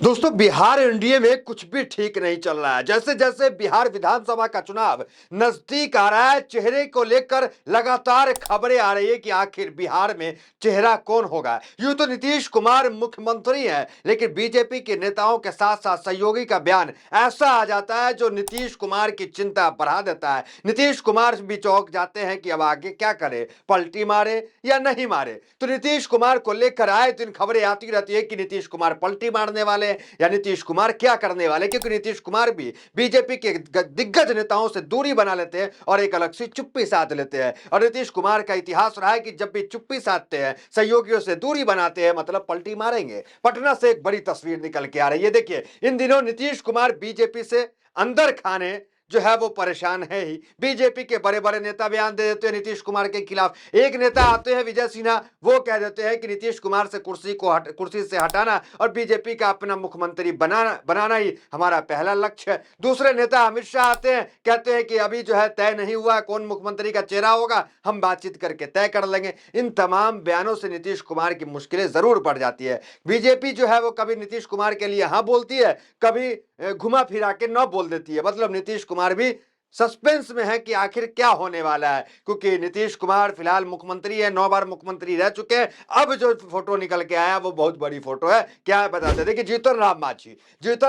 दोस्तों, बिहार एनडीए में कुछ भी ठीक नहीं चल रहा है। जैसे जैसे बिहार विधानसभा का चुनाव नजदीक आ रहा है, चेहरे को लेकर लगातार खबरें आ रही है कि आखिर बिहार में चेहरा कौन होगा। यूं तो नीतीश कुमार मुख्यमंत्री हैं, लेकिन बीजेपी के नेताओं के साथ साथ सहयोगी का बयान ऐसा आ जाता है जो नीतीश कुमार की चिंता बढ़ा देता है। नीतीश कुमार भी चौंक जाते हैं कि अब आगे क्या करे, पलटी मारे या नहीं मारे। तो नीतीश कुमार को लेकर आए दिन खबरें आती रहती है कि नीतीश कुमार पलटी मारने वाले या नीतीश कुमार क्या करने वाले, क्योंकि नीतीश कुमार भी बीजेपी के दिग्गज नेताओं से दूरी बना लेते हैं और एक अलग सी चुप्पी साध लेते हैं। और नीतीश कुमार का इतिहास रहा है कि जब भी चुप्पी साधते हैं, सहयोगियों से दूरी बनाते हैं, मतलब पलटी मारेंगे। पटना से एक बड़ी तस्वीर निकल के आ रही है। देखिए, इन दिनों नीतीश कुमार बीजेपी से अंदर खाने जो है वो परेशान है ही। बीजेपी के बड़े बड़े नेता बयान दे देते हैं नीतीश कुमार के खिलाफ। एक नेता आते हैं विजय सिन्हा, वो कह देते हैं कि नीतीश कुमार से कुर्सी से हटाना और बीजेपी का अपना मुख्यमंत्री बनाना ही हमारा पहला लक्ष्य है। दूसरे नेता अमित शाह आते हैं, कहते हैं कि अभी जो है तय नहीं हुआ कौन मुख्यमंत्री का चेहरा होगा, हम बातचीत करके तय कर लेंगे। इन तमाम बयानों से नीतीश कुमार की मुश्किलें जरूर बढ़ जाती है। बीजेपी जो है वो कभी नीतीश कुमार के लिए हाँ बोलती है, कभी घुमा फिरा के न बोल देती है। मतलब नीतीश कुमार भी सस्पेंस में है कि आखिर क्या होने वाला है, क्योंकि नीतीश कुमार फिलहाल मुख्यमंत्री है, 9 बार मुख्यमंत्री रह चुके हैं। अब जो फोटो निकल के आया वो बहुत बड़ी फोटो है। क्या है बताते हैं। देखिए, जीतन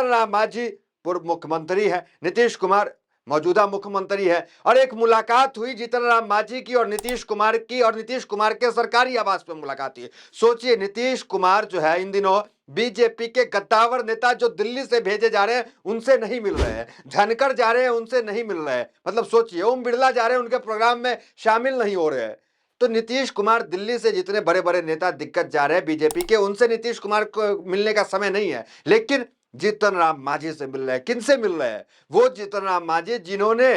राम मांझी पूर्व मुख्यमंत्री है, नीतीश कुमार मौजूदा मुख्यमंत्री है। और एक मुलाकात हुई जीतन राम मांझी की और नीतीश कुमार की, और नीतीश कुमार के सरकारी आवास पर मुलाकात हुई। सोचिए, नीतीश कुमार जो है इन दिनों बीजेपी के कद्दावर नेता जो दिल्ली से भेजे जा रहे हैं उनसे नहीं मिल रहे हैं, धनखड़ जा रहे हैं उनसे नहीं मिल रहे हैं। मतलब सोचिए, ओम बिरला जा रहे हैं, उनके प्रोग्राम में शामिल नहीं हो रहे हैं। तो नीतीश कुमार दिल्ली से जितने बड़े बड़े नेता दिग्गज जा रहे हैं बीजेपी के, उनसे नीतीश कुमार को मिलने का समय नहीं है। लेकिन जीतन राम मांझी से मिल रहे हैं। किन से मिल रहे हैं? वो जीतन राम मांझी जिन्होंने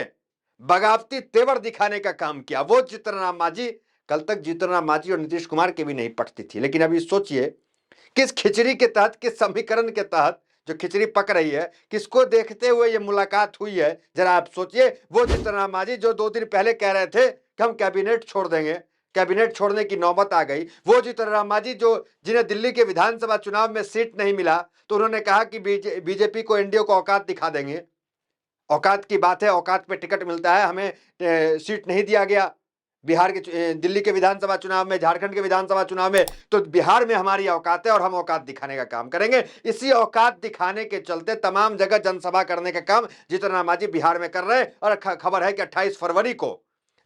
बगावती तेवर दिखाने का काम किया। वो जीतन राम मांझी, कल तक जीतन राम मांझी और नीतीश कुमार की भी नहीं पटती थी, लेकिन अभी सोचिए किस खिचड़ी के तहत, किस समीकरण के तहत जो खिचड़ी पक रही है, किसको देखते हुए ये मुलाकात हुई है, जरा आप सोचिए। वो जीतन राम मांझी जो 2 दिन पहले कह रहे थे कि हम कैबिनेट छोड़ देंगे, कैबिनेट छोड़ने की नौबत आ गई। वो जीतन राम मांझी जो जिन्हें दिल्ली के विधानसभा चुनाव में सीट नहीं मिला, तो उन्होंने कहा कि बीजेपी को, एनडीए को औकात दिखा देंगे। औकात की बात है, औकात पे टिकट मिलता है, हमें सीट नहीं दिया गया बिहार के दिल्ली के विधानसभा चुनाव में, झारखंड के विधानसभा चुनाव में, तो बिहार में हमारी औकात है और हम औकात दिखाने का काम करेंगे। इसी औकात दिखाने के चलते तमाम जगह जनसभा करने का काम जीतन राम मांझी बिहार में कर रहे हैं। और खबर है कि 28 फरवरी को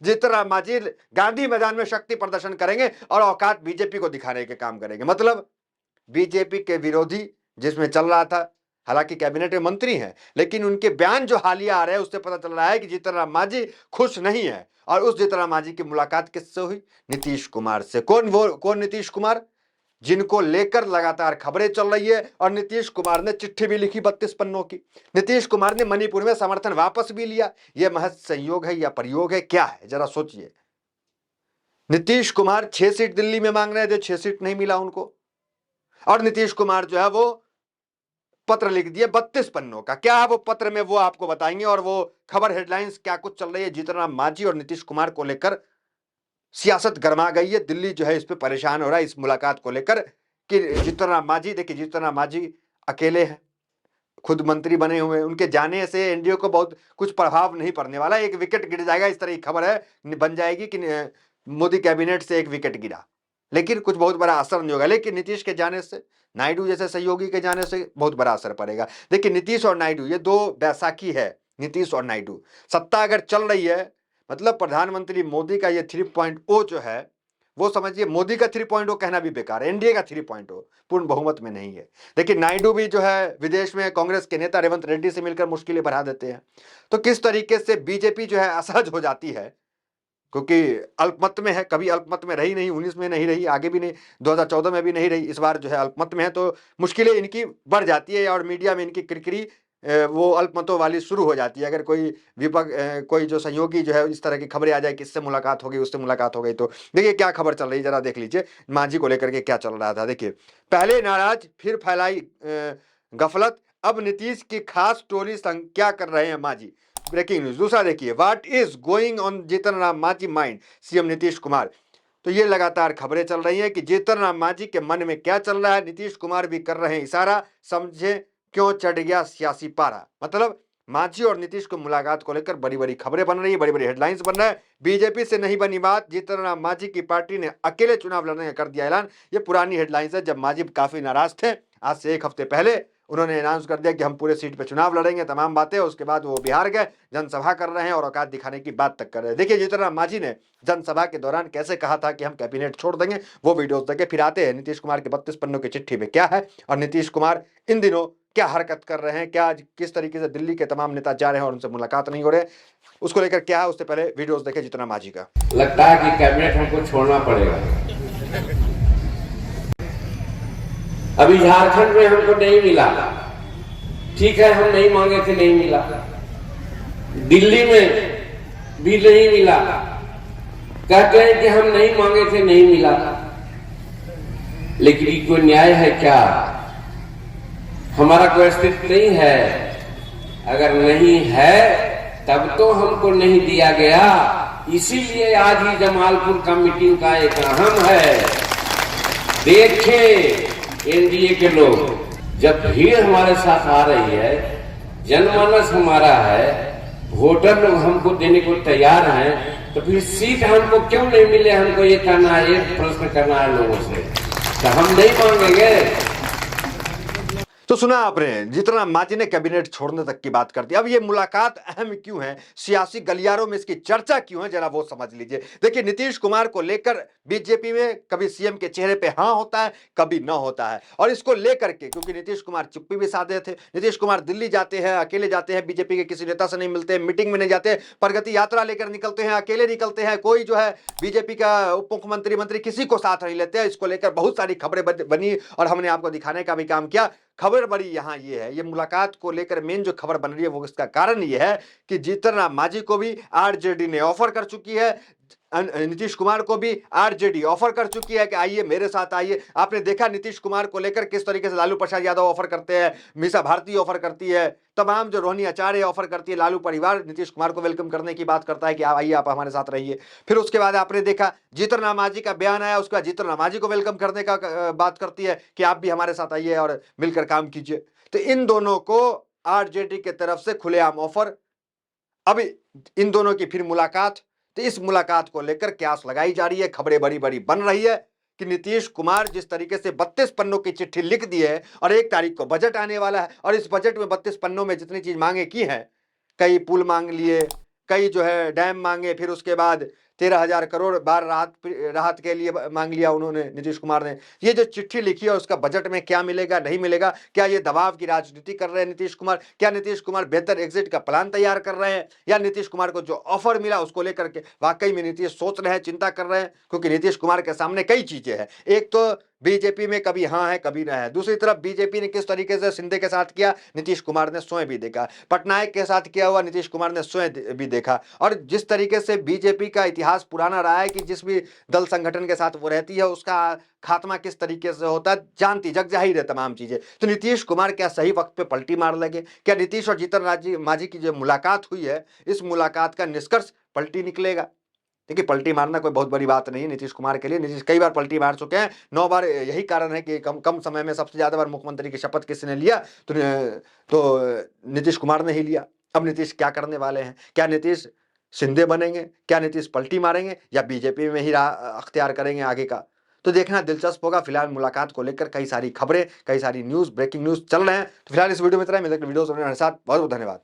जीतन राम मांझी गांधी मैदान में शक्ति प्रदर्शन करेंगे और औकात बीजेपी को दिखाने के काम करेंगे। मतलब बीजेपी के विरोधी जिसमें चल रहा था, हालांकि कैबिनेट में मंत्री हैं, लेकिन उनके बयान जो हालिया आ रहे हैं उससे पता चल रहा है कि जीतन राम मांझी खुश नहीं है। और उस जीतन राम मांझी की मुलाकात किससे हुई? नीतीश कुमार से। कौन नीतीश कुमार? जिनको लेकर लगातार खबरें चल रही है। और नीतीश कुमार ने चिट्ठी भी लिखी 32 पन्नों की। नीतीश कुमार ने मणिपुर में समर्थन वापस भी लिया। यह महज संयोग है या प्रयोग है, क्या है, जरा सोचिए। नीतीश कुमार 6 सीट दिल्ली में मांग रहे थे, 6 सीट नहीं मिला उनको। और नीतीश कुमार जो है वो पत्र लिख दिए 32 पन्नों का। क्या है वो पत्र में, वो आपको बताएंगे। और वो खबर हेडलाइंस क्या कुछ चल रही है जीतन राम मांझी और नीतीश कुमार को लेकर। सियासत गर्मा गई है, दिल्ली जो है इस पे परेशान हो रहा है इस मुलाकात को लेकर कि जीतन राम मांझी, देखिए जीतन राम मांझी अकेले हैं, खुद मंत्री बने हुए हैं। उनके जाने से एनडीए को बहुत कुछ प्रभाव नहीं पड़ने वाला। एक विकेट गिर जाएगा, इस तरह की खबर है बन जाएगी कि मोदी कैबिनेट से एक विकेट गिरा, लेकिन कुछ बहुत बड़ा असर नहीं होगा। लेकिन नीतीश के जाने से, नायडू जैसे सहयोगी के जाने से बहुत बड़ा असर पड़ेगा। देखिए, नीतीश और नायडू, ये 2 बैसाखी है। नीतीश और नायडू, सत्ता अगर चल रही है, मतलब प्रधानमंत्री मोदी का ये 3.0 जो है, वो समझिए मोदी का 3.0 कहना भी बेकार है, एनडीए का 3.0 पूर्ण बहुमत में नहीं है। देखिए, नायडू भी जो है विदेश में कांग्रेस के नेता रेवंत रेड्डी से मिलकर मुश्किलें बढ़ा देते हैं। तो किस तरीके से बीजेपी जो है असहज हो जाती है, क्योंकि अल्पमत में है, कभी अल्पमत में रही नहीं, 19 में नहीं रही, आगे भी नहीं, 2014 में भी नहीं रही, इस बार जो है अल्पमत में है, तो मुश्किलें इनकी बढ़ जाती है। और मीडिया में इनकी किरकिरी वो अल्पमतों वाली शुरू हो जाती है। अगर कोई कोई जो सहयोगी जो है इस तरह की खबरें आ जाए कि इससे मुलाकात हो गई, उससे मुलाकात हो गई, तो देखिए क्या खबर चल रही है, जरा देख लीजिए मांझी को लेकर के क्या चल रहा था। देखिए, पहले नाराज फिर फैलाई गफलत, अब नीतीश की खास स्टोरी संग क्या कर रहे हैं मांझी। Breaking news. दूसरा देखिए, what is going on Jitan Ram Manjhi mind, CM Nitish Kumar. तो ये लगातार खबरें चल रही हैं कि जीतन राम मांझी के मन में क्या चल रहा है। नीतीश कुमार भी कर रहे हैं इशारा, समझे क्यों चढ़ गया सियासी पारा। मतलब मांझी और नीतीश को मुलाकात को लेकर बड़ी बड़ी खबरें बन रही है, बड़ी बड़ी हेडलाइंस बन रहा है। बीजेपी से नहीं बनी बात, जीतन राम मांझी की पार्टी ने अकेले चुनाव लड़ने का कर दिया ऐलान। ये पुरानी हेडलाइंस है, जब मांझी काफी नाराज थे। आज से एक हफ्ते पहले उन्होंने अनाउंस कर दिया कि हम पूरे सीट पे चुनाव लड़ेंगे, तमाम बातें। उसके बाद वो बिहार गए, जनसभा कर रहे हैं और औकात दिखाने की बात तक कर रहे हैं। देखिए जीतन राम मांझी ने जनसभा के दौरान कैसे कहा था कि हम कैबिनेट छोड़ देंगे, वो वीडियोस देखे। फिर आते हैं नीतीश कुमार के 32 पन्नों की चिट्ठी में क्या है और नीतीश कुमार इन दिनों क्या हरकत कर रहे हैं, क्या किस तरीके से दिल्ली के तमाम नेता जा रहे हैं और उनसे मुलाकात नहीं हो रहे, उसको लेकर क्या है। उससे पहले वीडियोस देखे जीतन राम मांझी का। लगता है कि कैबिनेट हमको छोड़ना पड़ेगा। अभी झारखंड में हमको नहीं मिला, ठीक है, हम नहीं मांगे थे, नहीं मिला। दिल्ली में भी नहीं मिला, कहते हैं कि हम नहीं मांगे थे, नहीं मिला। लेकिन ये कोई न्याय है क्या? हमारा कोई अस्तित्व नहीं है। अगर नहीं है तब तो हमको नहीं दिया गया। इसीलिए आज ही जमालपुर का मीटिंग का एक अहम है। देखें एनडीए के लोग, जब भीड़ हमारे साथ आ रही है, जनमानस हमारा है, वोटर लोग हमको देने को तैयार हैं, तो फिर सीट हमको क्यों नहीं मिले? हमको ये करना है, ये प्रश्न करना है लोगों से। तो हम नहीं मांगेंगे। तो सुना आपने, जीतन राम मांझी ने कैबिनेट छोड़ने तक की बात कर दी। अब ये मुलाकात अहम क्यों है, सियासी गलियारों में इसकी चर्चा क्यों है, जरा वो समझ लीजिए। देखिए नीतीश कुमार को लेकर बीजेपी में कभी सीएम के चेहरे पे हाँ होता है, कभी ना होता है। और इसको लेकर के, क्योंकि नीतीश कुमार चुप्पी भी साधे थे, नीतीश कुमार दिल्ली जाते हैं, अकेले जाते हैं, बीजेपी के किसी नेता से नहीं मिलते, मीटिंग में नहीं जाते, प्रगति यात्रा लेकर निकलते हैं, अकेले निकलते हैं, कोई जो है बीजेपी का उप मुख्यमंत्री मंत्री किसी को साथ नहीं लेते हैं। इसको लेकर बहुत सारी खबरें बनी और हमने आपको दिखाने का भी काम किया। खबर बड़ी यहां ये है, ये मुलाकात को लेकर मेन जो खबर बन रही है वो इसका कारण ये है कि जीतन राम मांझी को भी आरजेडी ने ऑफर कर चुकी है, नीतीश कुमार को भी आरजेडी ऑफर कर चुकी है कि आइए मेरे साथ आइए। आपने देखा नीतीश कुमार को लेकर किस तरीके से लालू प्रसाद यादव ऑफर करते हैं, मीसा भारती ऑफर करती है, तमाम जो रोहिणी आचार्य ऑफर करती है, लालू परिवार नीतीश कुमार को वेलकम करने की बात करता है कि आइए आप हमारे साथ रहिए। फिर उसके बाद आपने देखा जीतन राम मांझी का बयान आया, उसके बाद जीतन राम मांझी को वेलकम करने का बात करती है कि आप भी हमारे साथ आइए और मिलकर काम कीजिए। तो इन दोनों को आरजेडी की तरफ से खुलेआम ऑफर। अब इन दोनों की फिर मुलाकात, तो इस मुलाकात को लेकर क्यास लगाई जा रही है, खबरें बड़ी बड़ी बन रही है कि नीतीश कुमार जिस तरीके से 32 पन्नों की चिट्ठी लिख दी है और 1 तारीख को बजट आने वाला है और इस बजट में 32 पन्नों में जितनी चीज मांगे की है, कई पुल मांग लिए, कई जो है डैम मांगे, फिर उसके बाद 13,000 करोड़ बाढ़ राहत के लिए मांग लिया उन्होंने, नीतीश कुमार ने। ये जो चिट्ठी लिखी है उसका बजट में क्या मिलेगा, नहीं मिलेगा, क्या ये दबाव की राजनीति कर रहे हैं नीतीश कुमार, क्या नीतीश कुमार बेहतर एग्जिट का प्लान तैयार कर रहे हैं, या नीतीश कुमार को जो ऑफर मिला उसको लेकर के वाकई में नीतीश सोच रहे हैं, चिंता कर रहे हैं। क्योंकि नीतीश कुमार के सामने कई चीजें हैं, एक तो बीजेपी में कभी हाँ है कभी ना है, दूसरी तरफ बीजेपी ने किस तरीके से शिंदे के साथ किया नीतीश कुमार ने स्वयं भी देखा, पटनायक के साथ किया हुआ नीतीश कुमार ने स्वयं भी देखा। और जिस तरीके से बीजेपी का इतिहास पुराना रहा है कि जिस भी दल संगठन के साथ वो रहती है उसका खात्मा किस तरीके से होता है, जानती जग जाहिर है तमाम चीजें। तो नीतीश कुमार क्या सही वक्त पे पलटी मार लगे? क्या नीतीश और जीतन मांझी की जो मुलाकात हुई है, इस मुलाकात का निष्कर्ष पलटी निकलेगा? देखिए पलटी मारना कोई बहुत बड़ी बात नहीं है नीतीश कुमार के लिए, नीतीश कई बार पलटी मार चुके हैं, 9 बार। यही कारण है कि कम समय में सबसे ज्यादा बार मुख्यमंत्री की शपथ किसने लिया, तो नीतीश कुमार ने ही लिया। अब नीतीश क्या करने वाले हैं? क्या नीतीश शिंदे बनेंगे, क्या नीतीश पलटी मारेंगे, या बीजेपी में ही अख्तियार करेंगे आगे का? तो देखना दिलचस्प होगा। फिलहाल मुलाकात को लेकर कई सारी खबरें, कई सारी न्यूज, ब्रेकिंग न्यूज चल रहे हैं। तो फिलहाल इस वीडियो में इतना ही, मिलते हैं वीडियो के साथ। बहुत बहुत धन्यवाद।